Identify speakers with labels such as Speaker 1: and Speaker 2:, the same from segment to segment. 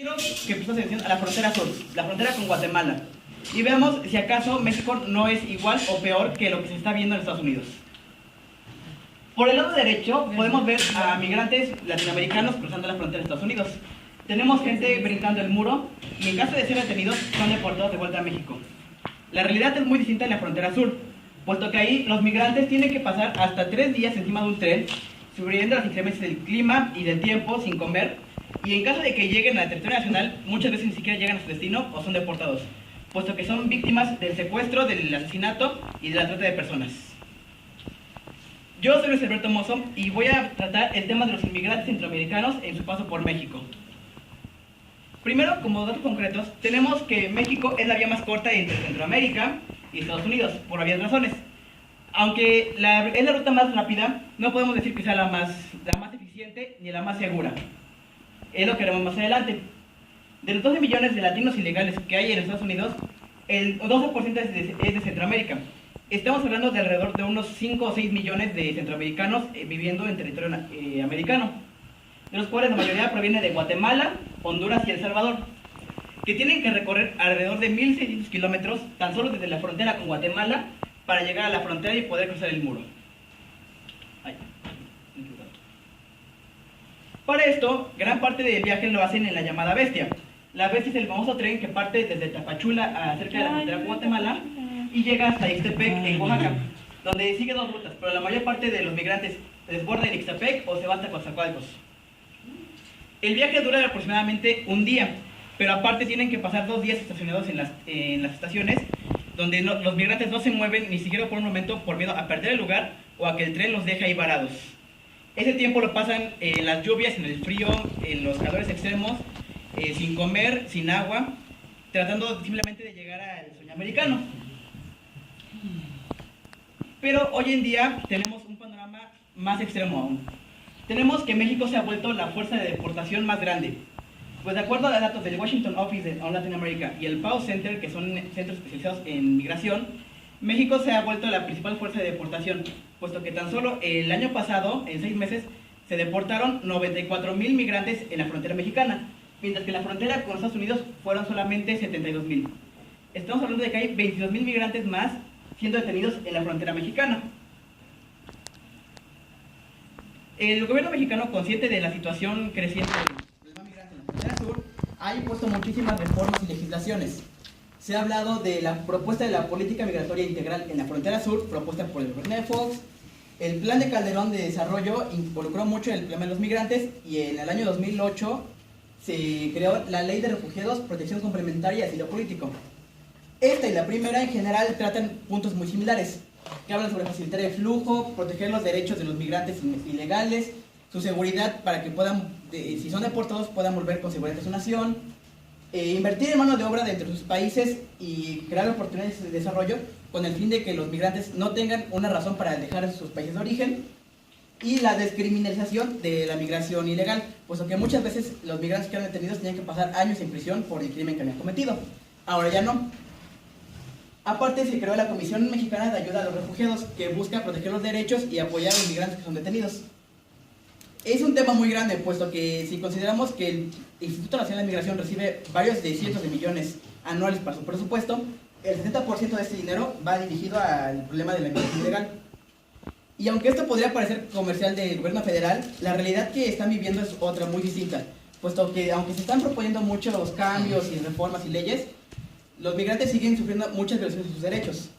Speaker 1: Quiero que prestemos atención a la frontera sur, la frontera con Guatemala, y veamos si acaso México no es igual o peor que lo que se está viendo en Estados Unidos. Por el lado derecho podemos ver a migrantes latinoamericanos cruzando la frontera de Estados Unidos. Tenemos gente brincando el muro y en caso de ser detenidos son deportados de vuelta a México. La realidad es muy distinta en la frontera sur, puesto que ahí los migrantes tienen que pasar hasta 3 días encima de un tren, sobreviviendo a las inclemencias del clima y del tiempo sin comer, y en caso de que lleguen al territorio nacional, muchas veces ni siquiera llegan a su destino o son deportados, puesto que son víctimas del secuestro, del asesinato y de la trata de personas. Yo soy Luis Alberto Mozo y voy a tratar el tema de los inmigrantes centroamericanos en su paso por México. Primero, como datos concretos, tenemos que México es la vía más corta entre Centroamérica y Estados Unidos, por varias razones. Aunque es la ruta más rápida, no podemos decir que sea la más eficiente ni la más segura. Es lo que veremos más adelante. De los 12 millones de latinos ilegales que hay en Estados Unidos, el 12% es de Centroamérica. Estamos hablando de alrededor de unos 5 o 6 millones de centroamericanos viviendo en territorio americano, de los cuales la mayoría proviene de Guatemala, Honduras y El Salvador, que tienen que recorrer alrededor de 1.600 kilómetros tan solo desde la frontera con Guatemala para llegar a la frontera y poder cruzar el muro. Para esto, gran parte del viaje lo hacen en la llamada Bestia. La Bestia es el famoso tren que parte desde Tapachula cerca de la frontera con Guatemala y llega hasta Ixtepec en Oaxaca, donde sigue 2 rutas, pero la mayor parte de los migrantes desborda en Ixtepec o se va hasta Coatzacoalcos. El viaje dura aproximadamente un día, pero aparte tienen que pasar 2 días estacionados en las estaciones, donde los migrantes no se mueven ni siquiera por un momento por miedo a perder el lugar o a que el tren los deje ahí varados. Ese tiempo lo pasan en las lluvias, en el frío, en los calores extremos, sin comer, sin agua, tratando simplemente de llegar al sueño americano. Pero hoy en día tenemos un panorama más extremo aún. Tenemos que México se ha vuelto la fuerza de deportación más grande. Pues de acuerdo a los datos del Washington Office on Latin America y el PAO Center, que son centros especializados en migración, México se ha vuelto la principal fuerza de deportación, puesto que tan solo el año pasado, en 6 meses, se deportaron 94,000 migrantes en la frontera mexicana, mientras que en la frontera con Estados Unidos fueron solamente 72,000. Estamos hablando de que hay 22,000 migrantes más siendo detenidos en la frontera mexicana. El gobierno mexicano, consciente de la situación creciente del problema migrante en la frontera sur, ha impuesto muchísimas reformas y legislaciones. Se ha hablado de la propuesta de la política migratoria integral en la frontera sur, propuesta por el gobierno de Fox. El plan de Calderón de desarrollo involucró mucho el problema de los migrantes y en el año 2008 se creó la Ley de Refugiados, Protección Complementaria y Asilo Político. Esta y la primera en general tratan puntos muy similares, que hablan sobre facilitar el flujo, proteger los derechos de los migrantes ilegales, su seguridad para que puedan, si son deportados, puedan volver con seguridad a su nación, invertir en mano de obra dentro de sus países y crear oportunidades de desarrollo con el fin de que los migrantes no tengan una razón para dejar sus países de origen, y la descriminalización de la migración ilegal, puesto que muchas veces los migrantes que eran detenidos tenían que pasar años en prisión por el crimen que habían cometido. Ahora ya no. Aparte se creó la Comisión Mexicana de Ayuda a los Refugiados, que busca proteger los derechos y apoyar a los migrantes que son detenidos. Es un tema muy grande, puesto que si consideramos que el Instituto Nacional de Migración recibe varios de cientos de millones anuales para su presupuesto, el 70% de este dinero va dirigido al problema de la migración ilegal. Y aunque esto podría parecer comercial del gobierno federal, la realidad que están viviendo es otra muy distinta, puesto que aunque se están proponiendo muchos cambios y reformas y leyes, los migrantes siguen sufriendo muchas violaciones de sus derechos.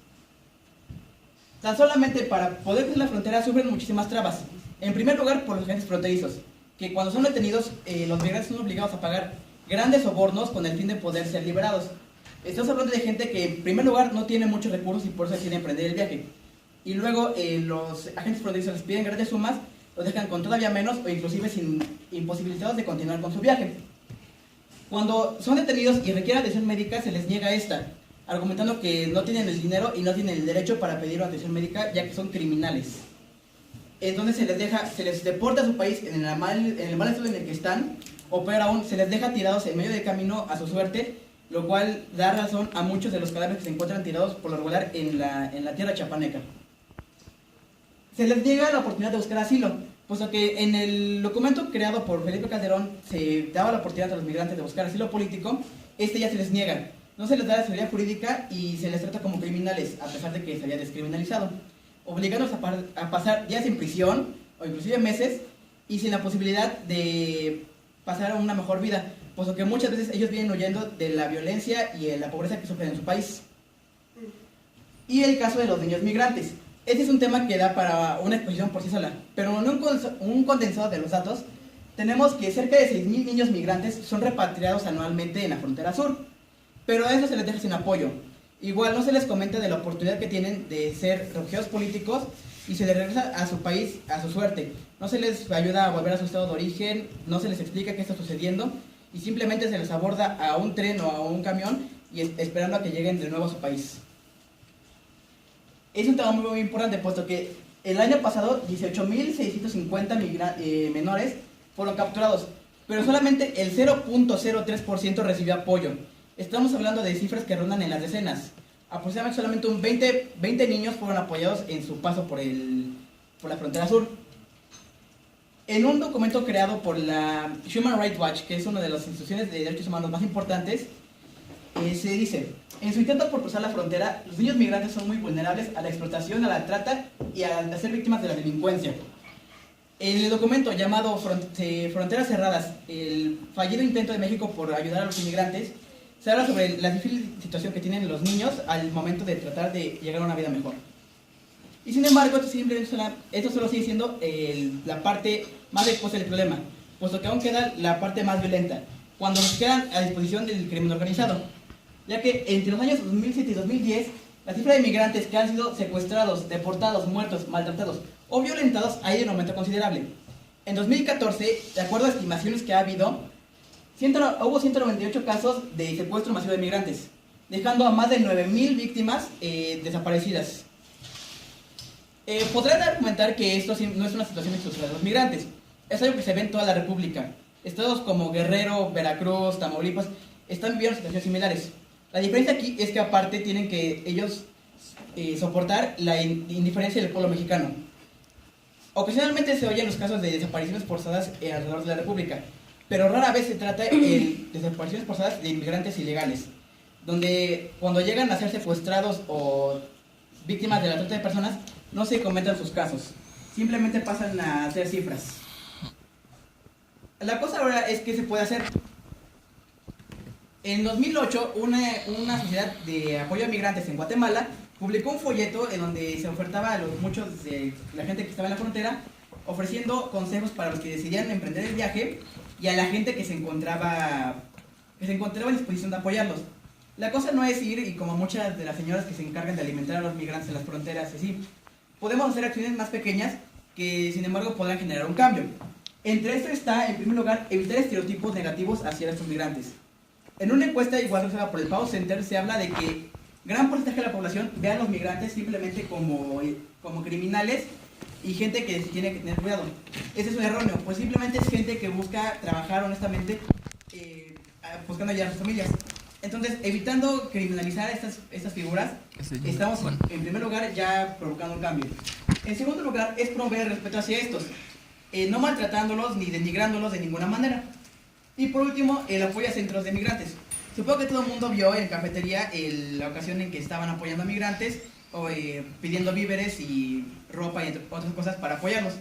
Speaker 1: Tan solamente para poder cruzar la frontera sufren muchísimas trabas. En primer lugar, por los agentes fronterizos, que cuando son detenidos, los migrantes son obligados a pagar grandes sobornos con el fin de poder ser liberados. Estamos hablando de gente que en primer lugar no tiene muchos recursos y por eso deciden emprender el viaje. Y luego los agentes fronterizos les piden grandes sumas, los dejan con todavía menos o inclusive sin imposibilitados de continuar con su viaje. Cuando son detenidos y requieren atención médica, se les niega esta, argumentando que no tienen el dinero y no tienen el derecho para pedir una atención médica, ya que son criminales. Entonces se les deporta a su país en el mal estado en el que están, o peor aún, se les deja tirados en medio del camino a su suerte, lo cual da razón a muchos de los cadáveres que se encuentran tirados por lo regular en la tierra chapaneca. Se les niega la oportunidad de buscar asilo, puesto que en el documento creado por Felipe Calderón se daba la oportunidad a los migrantes de buscar asilo político, ya se les niega. No se les da la seguridad jurídica y se les trata como criminales, a pesar de que se había descriminalizado, obligándolos a pasar días en prisión, o inclusive meses, y sin la posibilidad de pasar a una mejor vida, puesto que muchas veces ellos vienen huyendo de la violencia y de la pobreza que sufren en su país. Y el caso de los niños migrantes. Este es un tema que da para una exposición por sí sola, pero en un condensado de los datos, tenemos que cerca de 6.000 niños migrantes son repatriados anualmente en la frontera sur, pero a eso se les deja sin apoyo. Igual no se les comenta de la oportunidad que tienen de ser refugiados políticos y se les regresa a su país a su suerte. No se les ayuda a volver a su estado de origen, no se les explica qué está sucediendo y simplemente se les aborda a un tren o a un camión y esperando a que lleguen de nuevo a su país. Es un tema muy importante, puesto que el año pasado 18.650 menores fueron capturados, pero solamente el 0.03% recibió apoyo. Estamos hablando de cifras que rondan en las decenas. Aproximadamente solamente un 20 niños fueron apoyados en su paso por la frontera sur. En un documento creado por la Human Rights Watch, que es una de las instituciones de derechos humanos más importantes, se dice: en su intento por cruzar la frontera, los niños migrantes son muy vulnerables a la explotación, a la trata y a ser víctimas de la delincuencia. En el documento llamado Fronteras Cerradas, el fallido intento de México por ayudar a los inmigrantes, se habla sobre la difícil situación que tienen los niños al momento de tratar de llegar a una vida mejor. Y sin embargo, esto solo sigue siendo la parte más expuesta del problema, puesto que aún queda la parte más violenta, cuando nos quedan a disposición del crimen organizado, ya que entre los años 2007 y 2010, la cifra de migrantes que han sido secuestrados, deportados, muertos, maltratados o violentados ha ido en aumento considerable. En 2014, de acuerdo a estimaciones que ha habido, hubo 198 casos de secuestro masivo de migrantes, dejando a más de 9.000 víctimas desaparecidas. Podrán argumentar que esto no es una situación exclusiva de los migrantes, es algo que se ve en toda la República. Estados como Guerrero, Veracruz, Tamaulipas están viviendo situaciones similares. La diferencia aquí es que aparte tienen que ellos soportar la indiferencia del pueblo mexicano. Ocasionalmente se oyen los casos de desapariciones forzadas alrededor de la República, pero rara vez se trata de desapariciones forzadas de inmigrantes ilegales, donde cuando llegan a ser secuestrados o víctimas de la trata de personas, no se comentan sus casos, simplemente pasan a ser cifras. La cosa ahora es qué se puede hacer. En 2008, una sociedad de apoyo a migrantes en Guatemala publicó un folleto en donde se ofertaba a muchos de la gente que estaba en la frontera, ofreciendo consejos para los que decidían emprender el viaje y a la gente que se encontraba en disposición de apoyarlos. La cosa no es ir y como muchas de las señoras que se encargan de alimentar a los migrantes en las fronteras, así. Podemos hacer acciones más pequeñas que sin embargo podrán generar un cambio. Entre esto está, en primer lugar, evitar estereotipos negativos hacia estos migrantes. En una encuesta igual realizada por el Pau Center se habla de que gran porcentaje de la población ve a los migrantes simplemente como criminales y gente que tiene que tener cuidado. Ese es un erróneo, pues simplemente es gente que busca trabajar honestamente buscando ayudar a sus familias. Entonces, evitando criminalizar estas figuras, estamos en primer lugar ya provocando un cambio. En segundo lugar, es promover el respeto hacia estos, no maltratándolos ni denigrándolos de ninguna manera. Y por último, el apoyo a centros de migrantes. Supongo que todo el mundo vio en cafetería la ocasión en que estaban apoyando a migrantes, o pidiendo víveres y ropa y entre otras cosas para apoyarlos.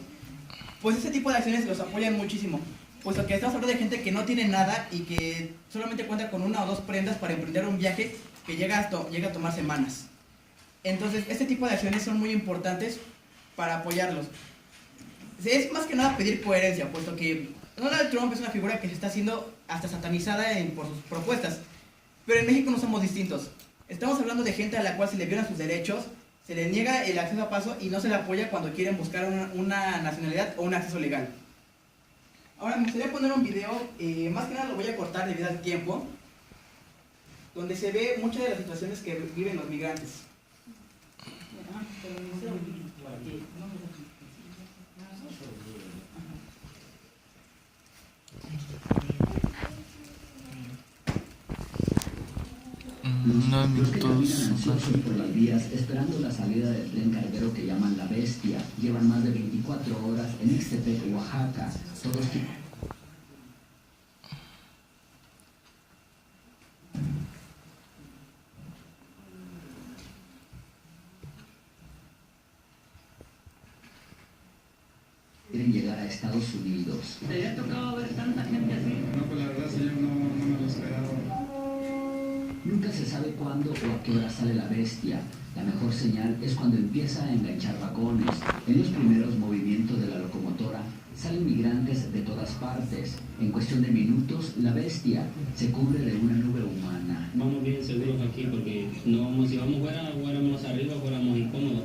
Speaker 1: Pues ese tipo de acciones los apoyan muchísimo, puesto que estamos hablando de gente que no tiene nada y que solamente cuenta con 1 o 2 prendas para emprender un viaje que llega a tomar semanas. Entonces, este tipo de acciones son muy importantes para apoyarlos. Es más que nada pedir coherencia, puesto que Donald Trump es una figura que se está haciendo hasta satanizada por sus propuestas, pero en México no somos distintos. Estamos hablando de gente a la cual se le violan sus derechos, se le niega el acceso a paso y no se le apoya cuando quieren buscar una nacionalidad o un acceso legal. Ahora me gustaría poner un video, más que nada lo voy a cortar debido al tiempo, donde se ve muchas de las situaciones que viven los migrantes.
Speaker 2: Los que caminan ansiosos por las vías esperando la salida del tren carguero que llaman La Bestia llevan más de 24 horas en Ixtepec, Oaxaca. Todos quieren llegar a Estados Unidos.
Speaker 3: ¿Te ha tocado ver tanta gente así?
Speaker 4: No, pues la verdad, señor, no me lo esperaba.
Speaker 2: Nunca se sabe cuándo o a qué hora sale La Bestia. La mejor señal es cuando empieza a enganchar vagones. En los primeros movimientos de la locomotora salen migrantes de todas partes. En cuestión de minutos, La Bestia se cubre de una nube humana.
Speaker 3: Vamos bien seguros aquí porque no vamos, si vamos fuéramos arriba, fuéramos incómodos.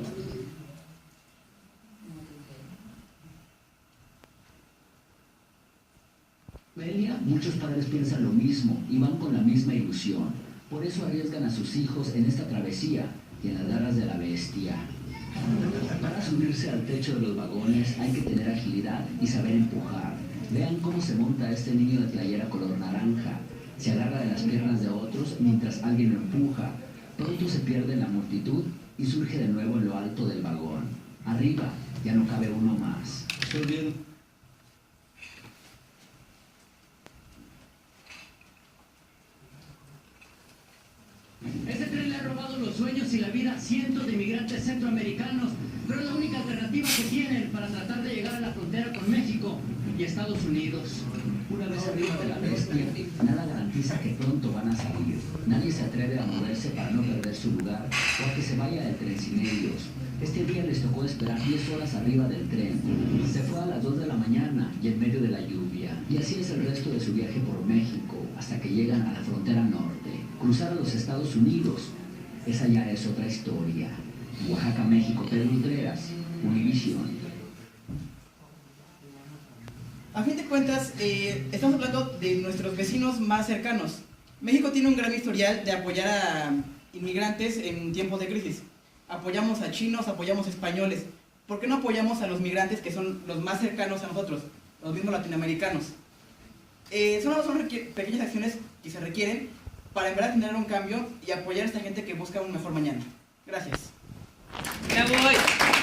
Speaker 2: Muchos padres piensan lo mismo y van con la misma ilusión. Por eso arriesgan a sus hijos en esta travesía y en las garras de La Bestia. Para subirse al techo de los vagones hay que tener agilidad y saber empujar. Vean cómo se monta este niño de playera color naranja. Se agarra de las piernas de otros mientras alguien lo empuja. Pronto se pierde en la multitud y surge de nuevo en lo alto del vagón. Arriba ya no cabe uno más.
Speaker 4: Estoy bien.
Speaker 5: Este tren le ha robado los sueños y la vida a cientos de inmigrantes centroamericanos, pero es la única alternativa que tienen para tratar de llegar a la frontera con México y Estados Unidos.
Speaker 2: Una vez arriba de La Bestia, nada garantiza que pronto van a salir. Nadie se atreve a moverse para no perder su lugar o a que se vaya el tren sin ellos. Este día les tocó esperar 10 horas arriba del tren. Se fue a las 2 de la mañana y en medio de la lluvia. Y así es el resto de su viaje por México, hasta que llegan a la frontera norte. Cruzar a los Estados Unidos, esa ya es otra historia. Oaxaca, México, Pedro Utreras, Univision.
Speaker 1: A fin de cuentas, estamos hablando de nuestros vecinos más cercanos. México tiene un gran historial de apoyar a inmigrantes en tiempos de crisis. Apoyamos a chinos, apoyamos a españoles. ¿Por qué no apoyamos a los migrantes que son los más cercanos a nosotros, los mismos latinoamericanos? Son pequeñas acciones que se requieren para en verdad generar un cambio y apoyar a esta gente que busca un mejor mañana. Gracias.
Speaker 6: ¡Ya voy!